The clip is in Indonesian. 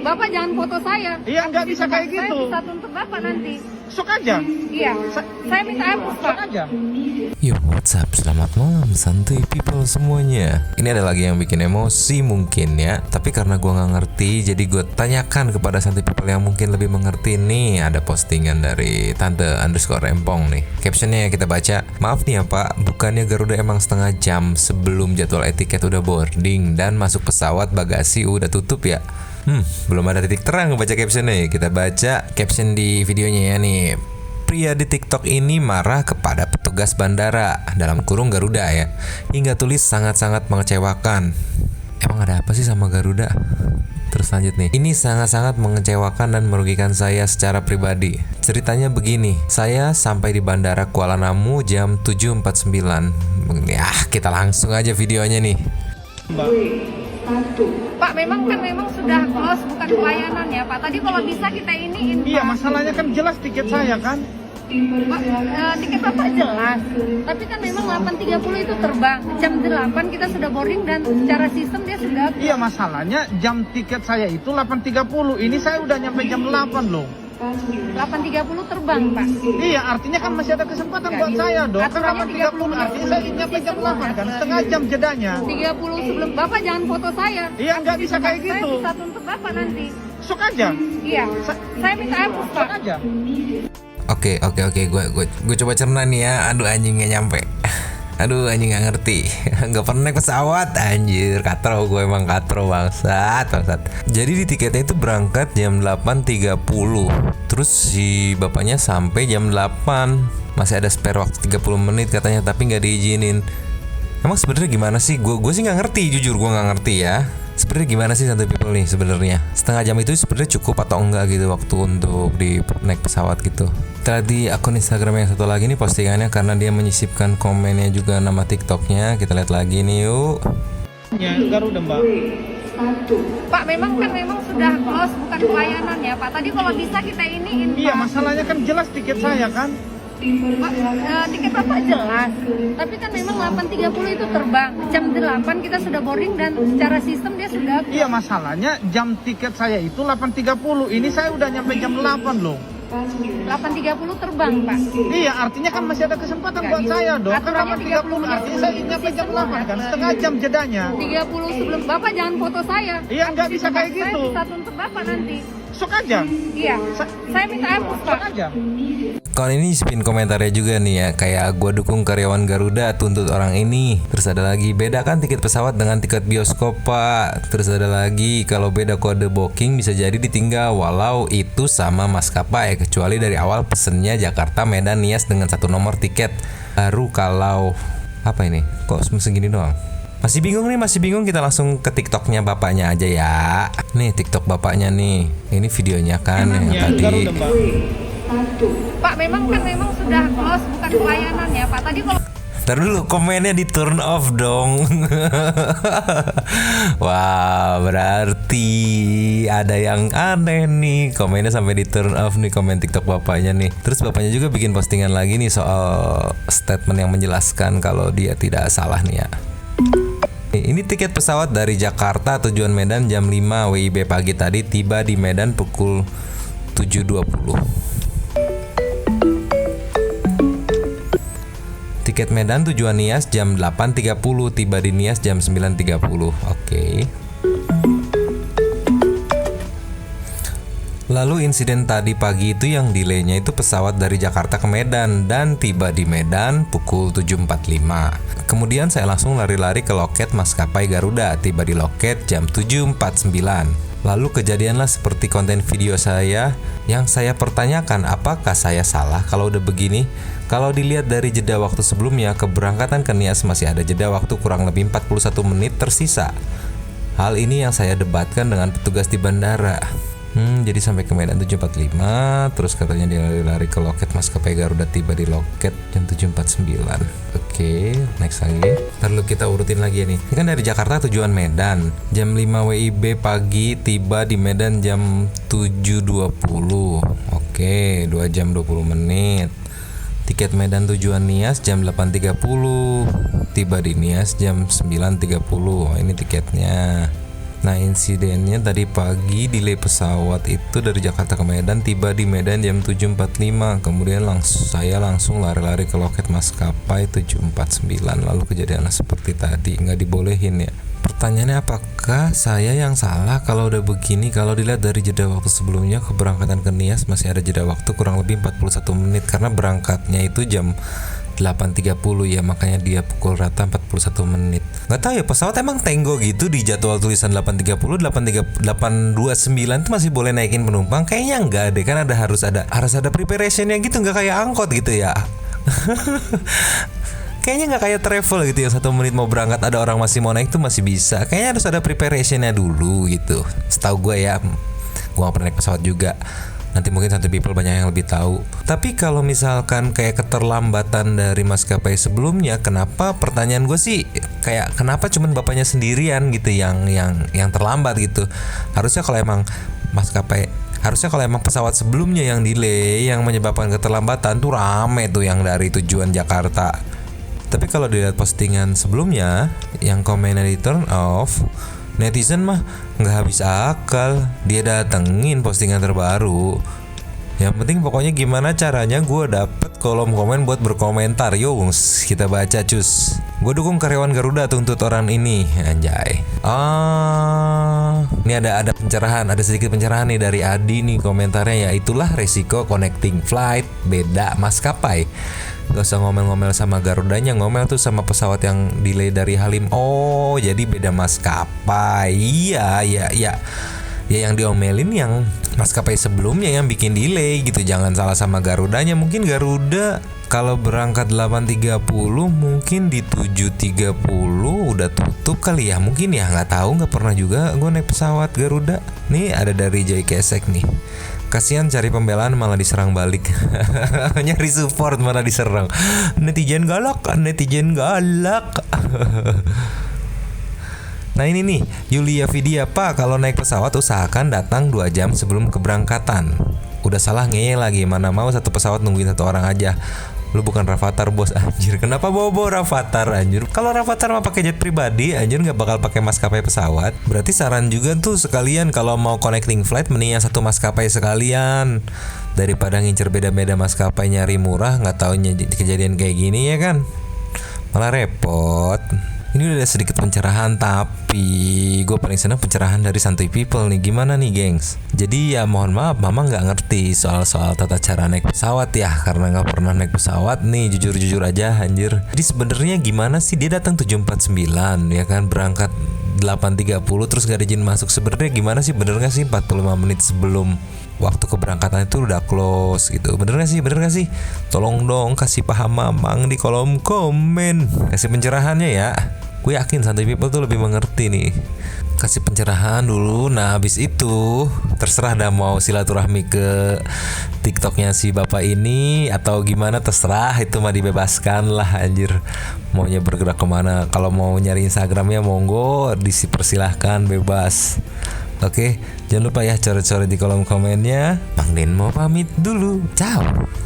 Bapak jangan foto saya. Iya, nggak bisa kayak gitu. Saya bisa tuntut Bapak nanti. Sok aja. Iya, saya minta hapus, Pak. Sok aja. Yo, what's up? Selamat malam santuy people semuanya. Ini ada lagi yang bikin emosi mungkin ya, tapi karena gua nggak ngerti, jadi gue tanyakan kepada santuy people yang mungkin lebih mengerti. Nih ada postingan dari tante_rempong nih. Captionnya kita baca, maaf nih ya Pak, bukannya Garuda emang setengah jam sebelum jadwal etiket udah boarding dan masuk pesawat bagasi udah tutup ya? Belum ada titik terang baca captionnya. Kita baca caption di videonya ya nih. Pria di TikTok ini marah kepada petugas bandara, dalam kurung Garuda ya, hingga tulis sangat-sangat mengecewakan. Emang ada apa sih sama Garuda? Terus lanjut nih. Ini sangat-sangat mengecewakan dan merugikan saya secara pribadi. Ceritanya begini, saya sampai di bandara Kuala Namu jam 7.49. Ya, kita langsung aja videonya nih. Mbak. Pak, memang sudah close, bukan pelayanan ya Pak. Tadi kalau bisa kita iniin, Pak. Iya, masalahnya kan jelas tiket saya kan. Pak, tiket Bapak jelas. Tapi kan memang 8.30 itu terbang. Jam 8 kita sudah boarding dan secara sistem dia sudah. Iya, masalahnya jam tiket saya itu 8.30. Ini saya udah nyampe jam 8 loh. 8.30 terbang, Pak. Iya, artinya kan masih ada kesempatan buat saya dong. Kan Aturannya 8.30 artinya saya nyampe jam 8 kan. Setengah jam jedanya. 30 sebelum Bapak jangan foto saya. Iya, nggak bisa kayak Saya gitu. bisa tuntut Bapak nanti. Sok aja. Iya, saya minta hapus, Pak. Sok aja. Oke, gue coba cerna nih ya. Aduh anjing nggak nyampe. Aduh anjing nggak ngerti. Nggak pernah naik pesawat anjir. Katro, gue emang katro bangsat. Jadi di tiketnya itu berangkat jam 8.30. Terus si bapaknya sampai jam 8. Masih ada spare waktu 30 menit katanya, tapi nggak diizinin. Emang sebenarnya gimana sih? Gue sih nggak ngerti, jujur gue nggak ngerti ya. Sebenarnya gimana sih santuy people nih sebenarnya? Setengah jam itu sebenarnya cukup atau enggak gitu waktu untuk di naik pesawat gitu. Tadi akun Instagram yang satu lagi nih postingannya karena dia menyisipkan komennya juga nama TikToknya. Kita lihat lagi nih yuk. Ya, Garuda Mbak. Pak, memang sudah close, bukan pelayanan ya Pak. Tadi kalau bisa kita iniin, Pak. Iya, masalahnya kan jelas tiket saya kan. Pak, tiket Bapak jelas. Tapi kan memang 8.30 itu terbang. Jam 8 kita sudah boarding dan secara sistem dia sudah. Iya, masalahnya jam tiket saya itu 8.30. Ini saya udah nyampe jam 8 loh. 8.30 terbang, Pak. Iya, artinya kan masih ada kesempatan buat saya dong. Kan Aturannya 8.30 artinya saya nyampe jam 8 kan. Setengah jam jedanya. 30 sebelum Bapak jangan foto saya. Iya, nggak bisa kayak Saya gitu. bisa tuntut Bapak nanti. Sok aja. Iya, saya minta hapus, Pak. Sok aja. Kawan ini spin komentarnya juga nih ya, kayak gua dukung karyawan Garuda tuntut orang ini. Terus ada lagi, bedakan tiket pesawat dengan tiket bioskop Pak. Terus ada lagi, kalau beda kode booking bisa jadi ditinggal walau itu sama maskapai, kecuali dari awal pesennya Jakarta Medan Nias dengan satu nomor tiket. Baru kalau apa ini? Kok segini doang? Masih bingung kita langsung ke TikToknya bapaknya aja ya. Nih TikTok bapaknya nih. Ini videonya kan yang Ya, tadi. Garuda Mbak. Pak, memang sudah close, bukan pelayanan ya Pak. Tadi kalau Ntar dulu komennya di turn off dong. Wah, berarti ada yang aneh nih. Komennya sampai di turn off nih, komen TikTok bapaknya nih. Terus bapaknya juga bikin postingan lagi nih soal statement yang menjelaskan kalau dia tidak salah nih ya. Ini tiket pesawat dari Jakarta tujuan Medan jam 5 WIB pagi tadi, tiba di Medan pukul 7.20. Tiket Medan tujuan Nias jam 8.30, tiba di Nias jam 9.30. Oke. Lalu insiden tadi pagi itu yang delaynya itu pesawat dari Jakarta ke Medan dan tiba di Medan pukul 7.45. Kemudian saya langsung lari-lari ke loket maskapai Garuda, tiba di loket jam 7.49. Lalu kejadianlah seperti konten video saya yang saya pertanyakan, apakah saya salah kalau udah begini? Kalau dilihat dari jeda waktu sebelumnya, keberangkatan ke Nias masih ada jeda waktu kurang lebih 41 menit tersisa. Hal ini yang saya debatkan dengan petugas di bandara. Jadi sampai ke Medan 7.45, terus katanya dia lari-lari ke loket maskapai Garuda, tiba di loket jam 7.49. Oke, next lagi. Ntar kita urutin lagi nih. Ini kan dari Jakarta tujuan Medan, jam 5 WIB pagi, tiba di Medan jam 7.20. Oke, 2 jam 20 menit. Tiket Medan tujuan Nias jam 8.30, tiba di Nias jam 9.30. Ini tiketnya. Nah, insidennya tadi pagi delay pesawat itu dari Jakarta ke Medan, tiba di Medan jam 7.45. Kemudian saya langsung lari-lari ke loket maskapai 749. Lalu kejadiannya seperti tadi, nggak dibolehin ya. Pertanyaannya, apakah saya yang salah kalau udah begini? Kalau dilihat dari jeda waktu sebelumnya, keberangkatan ke Nias masih ada jeda waktu kurang lebih 41 menit karena berangkatnya itu jam 8.30 ya, makanya dia pukul rata 41 menit. Nggak tahu ya, pesawat emang tenggo gitu di jadwal tulisan 8.30, 8.29 itu masih boleh naikin penumpang? Kayaknya enggak deh, kan harus ada preparationnya gitu, nggak kayak angkot gitu ya. Kayaknya nggak kayak travel gitu yang 1 menit mau berangkat ada orang masih mau naik tuh masih bisa. Kayaknya harus ada preparationnya dulu gitu. Setahu gue ya, gue nggak pernah naik pesawat juga. Nanti mungkin Santai People banyak yang lebih tahu. Tapi kalau misalkan kayak keterlambatan dari maskapai sebelumnya, kenapa, pertanyaan gue sih kayak kenapa cuman bapaknya sendirian gitu yang terlambat gitu. Harusnya kalau emang pesawat sebelumnya yang delay yang menyebabkan keterlambatan tuh rame tuh yang dari tujuan Jakarta. Tapi kalau dilihat postingan sebelumnya yang komennya di turn off, netizen mah nggak habis akal, dia datengin postingan terbaru. Yang penting pokoknya gimana caranya gue dapet kolom komen buat berkomentar. Yo, kita baca cus. Gue dukung karyawan Garuda tuntut orang ini, anjay. Ini ada pencerahan, ada sedikit pencerahan nih dari Adi nih komentarnya ya. Itulah resiko connecting flight beda maskapai. Gak usah ngomel-ngomel sama Garudanya, ngomel tuh sama pesawat yang delay dari Halim. Oh, jadi beda maskapai. Iya. Ya yang diomelin yang maskapai sebelumnya yang bikin delay gitu. Jangan salah sama Garudanya. Mungkin Garuda kalau berangkat 8.30 mungkin di 7.30 udah tutup kali ya. Mungkin ya, nggak tahu, nggak pernah juga gue naik pesawat Garuda. Nih ada dari Jay Kesek nih. Kasihan cari pembelaan malah diserang balik. Nyari support malah diserang. Netizen galak. Nah ini nih, Yulia Vidya, Pak kalau naik pesawat usahakan datang 2 jam sebelum keberangkatan. Udah salah ngeyel lagi, mana mau satu pesawat nungguin 1 orang aja. Lu bukan Rafathar bos, anjir. Kenapa bawa Rafathar anjir? Kalau Rafathar mah pakai jet pribadi, anjir nggak bakal pakai maskapai pesawat. Berarti saran juga tuh sekalian kalau mau connecting flight mending yang 1 maskapai sekalian. Daripada ngincer beda-beda maskapai nyari murah, nggak taunya kejadian kayak gini ya kan? Malah repot. Ini udah ada sedikit pencerahan, tapi gue paling senang pencerahan dari Santuy People nih. Gimana nih gengs? Jadi ya mohon maaf, mama gak ngerti soal tata cara naik pesawat ya, karena gak pernah naik pesawat nih, jujur aja anjir. Jadi sebenarnya gimana sih, dia datang 7.49 ya kan, berangkat 8.30 terus gak ada izin masuk. Sebenarnya gimana sih, bener gak sih 45 menit sebelum waktu keberangkatan itu udah close gitu? Bener gak sih? Tolong dong kasih paham mamang di kolom komen, kasih pencerahannya ya. Gue yakin Santuy People tuh lebih mengerti nih. Kasih pencerahan dulu. Nah habis itu terserah dah mau silaturahmi ke TikToknya si bapak ini atau gimana, terserah, itu mah dibebaskan lah anjir. Maunya bergerak kemana, kalau mau nyari Instagramnya monggo, dipersilahkan, bebas. Oke, jangan lupa ya coret-coret di kolom komennya. Bang Den mau pamit dulu, ciao.